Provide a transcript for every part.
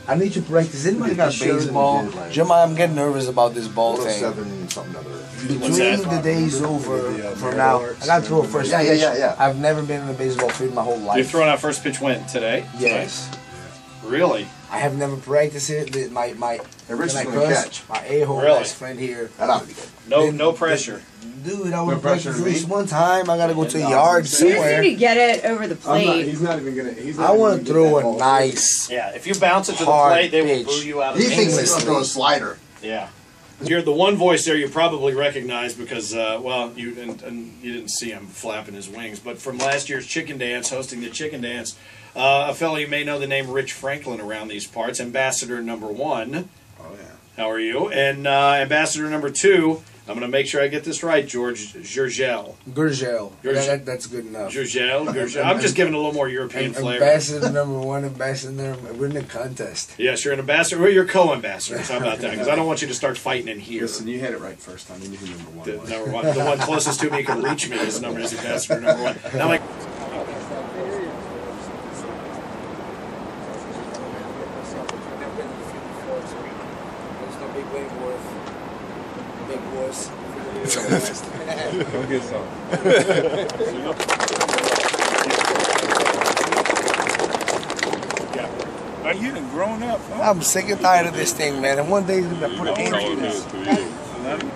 I need to practice. Anybody got baseball? Jeremiah, I'm getting nervous about this ball thing. Between the days over from now, I got to throw a first pitch. I've never been in a baseball field my whole life. You're throwing out first pitch when? Today? Yes. Really? I have never practiced it. My a-hole best friend here. That ought to be good. No pressure. Dude, I would practice this one time. I gotta go to the yard somewhere. You just need to get it over the plate. He's not even gonna. I want to throw a nice. Yeah, if you bounce it to the plate, they will boo you out of the game. He thinks he's gonna throw a slider. Yeah. You're the one voice there you probably recognize because, well, you didn't see him flapping his wings, but from last year's Chicken Dance, hosting the Chicken Dance, a fellow you may know the name Rich Franklin around these parts, Ambassador number 1. Oh, yeah. How are you? And Ambassador number 2, I'm going to make sure I get this right, Gurgel. Gurgel. That's good enough. Gurgel. I'm just giving it a little more European flavor. Ambassador number 1, ambassador. We're in a contest. Yes, you're an ambassador. Well, you're co-ambassadors. How about that? Because I don't want you to start fighting in here. Listen, you had it right first time. You knew who number 1 was. Number 1. The one closest to me you can reach me is ambassador number 1. Now, like. Go get some. Are you done grown up? Huh? I'm sick and tired of this thing, man. And one day he's gonna put an end to this.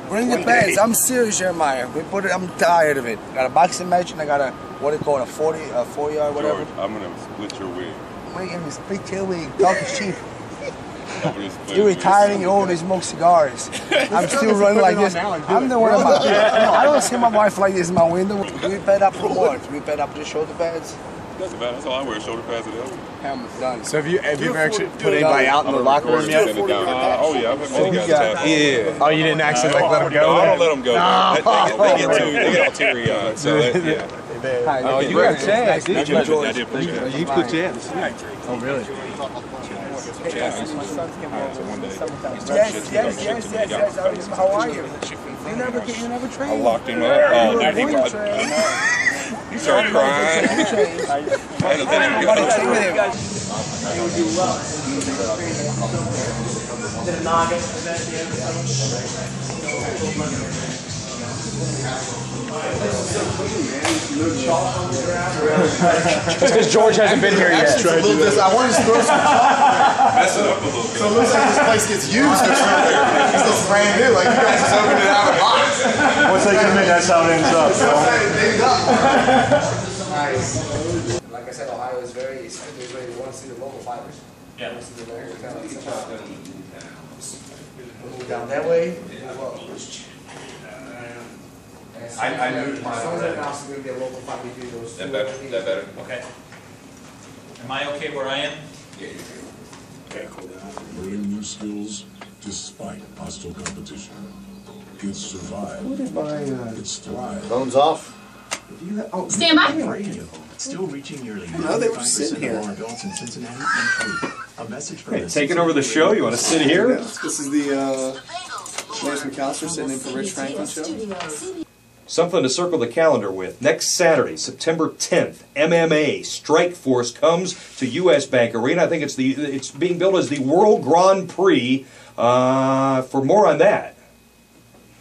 Bring the pads. I'm serious, Jeremiah. I'm tired of it. Got a boxing match and I got a 4-yard, whatever. George, I'm gonna split your wig. Wait, I'm gonna split your wig. Talk is cheap. You're retired and you're old and smoke cigars. I'm still running like this. I'm the one of my. I don't see my wife like this in my window. Do we pad up for what? Do we pad up just shoulder pads? That's all I wear, shoulder pads and everything. Helmet's done. So have you ever actually put anybody out in the locker room yet? Oh yeah, I've had many guys tap. Yeah. Oh, you didn't actually let them go? No, I don't let them go. They get all teary-eyed. So yeah. Oh, you got a chance, didn't you? I did push that. You put chance. Oh, really? Yes. How are you? You never trained. I locked him up. Oh, he started crying. I had to let him go. That's because George hasn't been here yet. I wanted to throw some chalk. Mess it up a little bit. So it looks like this place gets used or something. It's still brand new. Like you guys just opened it out of the box. Once they come in, that's how it ends up. So. Nice. Like I said, Ohio is very ready to want to see the local fighters. Yeah. Move down that way. I moved mine already. That better? Okay. Am I okay where I am? Yeah, you're good. Learning new skills despite hostile competition. Kids survive. Kids thrive. Phone's off. Stand by. Still reaching nearly they were sitting here. adults in Cincinnati and free. A message from Hey, taking over the show. You want to sit here? This is the Lawrence McAllister sitting in for Rich Franklin show. Something to circle the calendar with. Next Saturday, September 10th, MMA Strikeforce comes to U.S. Bank Arena. I think it's being billed as the World Grand Prix. For more on that,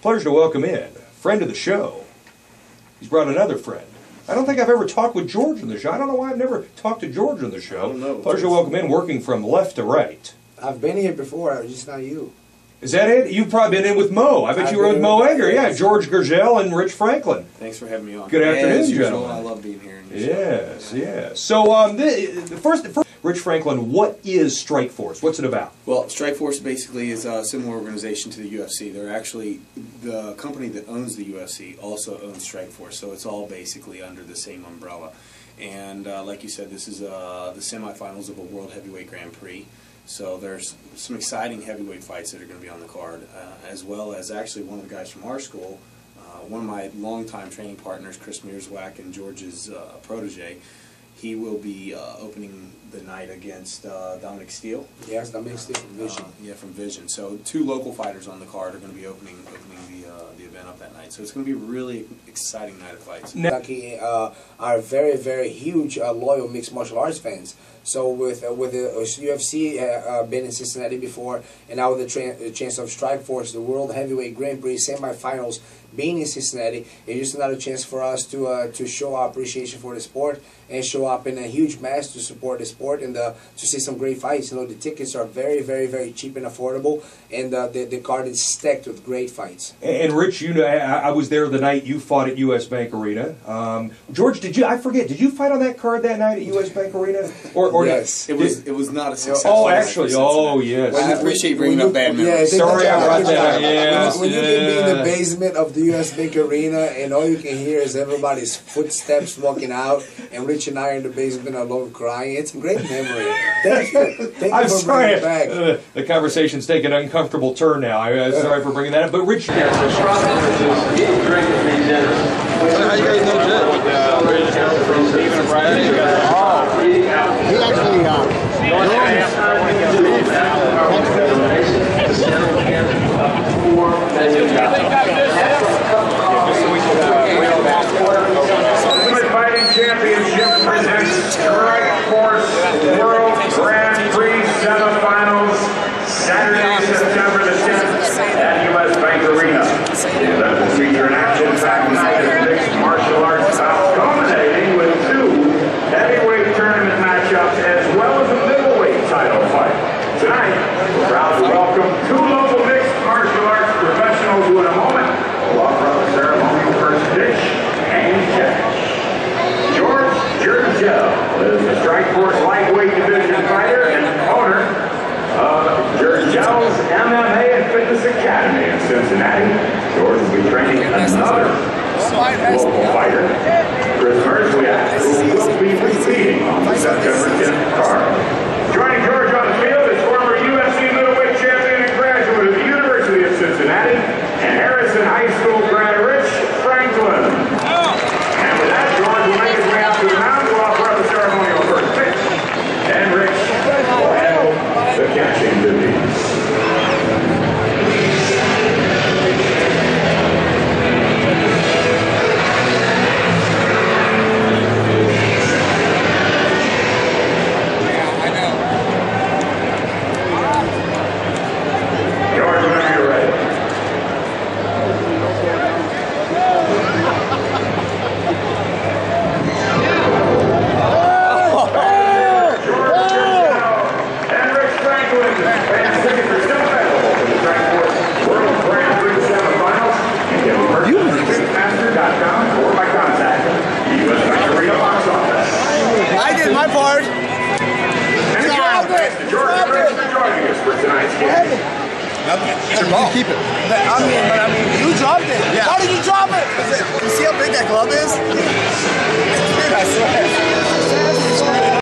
pleasure to welcome in friend of the show. He's brought another friend. I don't think I've ever talked with George on the show. I don't know why I've never talked to George on the show. Pleasure to welcome in, working from left to right. I've been here before, just not you. Is that it? You've probably been in with Mo. I bet you were with Mo Egger. Yeah, George Gurgel and Rich Franklin. Thanks for having me on. Good afternoon, gentlemen. I love being here. Yes. So, first, Rich Franklin, what is Strikeforce? What's it about? Well, Strikeforce basically is a similar organization to the UFC. They're actually, the company that owns the UFC also owns Strikeforce, so it's all basically under the same umbrella. And like you said, this is the semifinals of a World Heavyweight Grand Prix. So there's some exciting heavyweight fights that are going to be on the card, as well as actually one of the guys from our school, one of my longtime training partners, Chris Mearswack, and George's protege. He will be opening the night against Dominic Steele. Yes, Dominic Steele from Vision. Yeah, from Vision. So 2 local fighters on the card are going to be opening the event up that night. So it's going to be a really exciting night of fights. Kentucky are very, very huge, loyal mixed martial arts fans. So with the UFC been in Cincinnati before, and now with the chance of Strikeforce, the World Heavyweight Grand Prix semifinals being in Cincinnati, it's just another chance for us to show our appreciation for the sport and show up in a huge mass to support the sport and to see some great fights. You know, the tickets are very, very, very cheap and affordable, and the card is stacked with great fights. And Rich, you know, I was there the night you fought at US Bank Arena. George, did you? I forget. Did you fight on that card that night at US Bank Arena? Or yes, it was not a success. Oh, actually, oh yes. Well, I appreciate bringing up bad memories. Yeah, sorry, I brought that up. Yes, when you can be in the basement of the US Bank Arena and all you can hear is everybody's footsteps walking out, and Rich and I are in the basement alone crying. It's a great memory. Thank you. Thank you for bringing it back. The conversation's taking an uncomfortable turn now. I'm sorry for bringing that up, but Rich. How you guys know Jet? He actually, Ultimate Fighting Championship presents Strikeforce World Grand Prix semifinals, Saturday, September the 10th at US Bank Arena. The event will feature an action-packed night of mixed martial arts bouts, culminating with 2 heavyweight tournament matchups as well as a middleweight title fight. Tonight, we're proud to welcome 2 local mixed martial arts professionals who in a moment will offer up a ceremonial first pitch and catch. George Gurgel is the Strikeforce lightweight division fighter and owner of Gurgel's MMA and Fitness Academy in Cincinnati. George will be training another local fighter, Chris Merciak, who will be competing on the September 10th card. Joining George on the field is former UFC middleweight champion and graduate of the University of Cincinnati and Harrison High School grad Rich Franklin. And with that, George will make his way out to the mound to offer up a ceremonial first pitch. And Rich will handle the catching duties. keep it. I mean, you dropped it. Yeah. Why did you drop it? You see how big that glove is? Dude, I swear.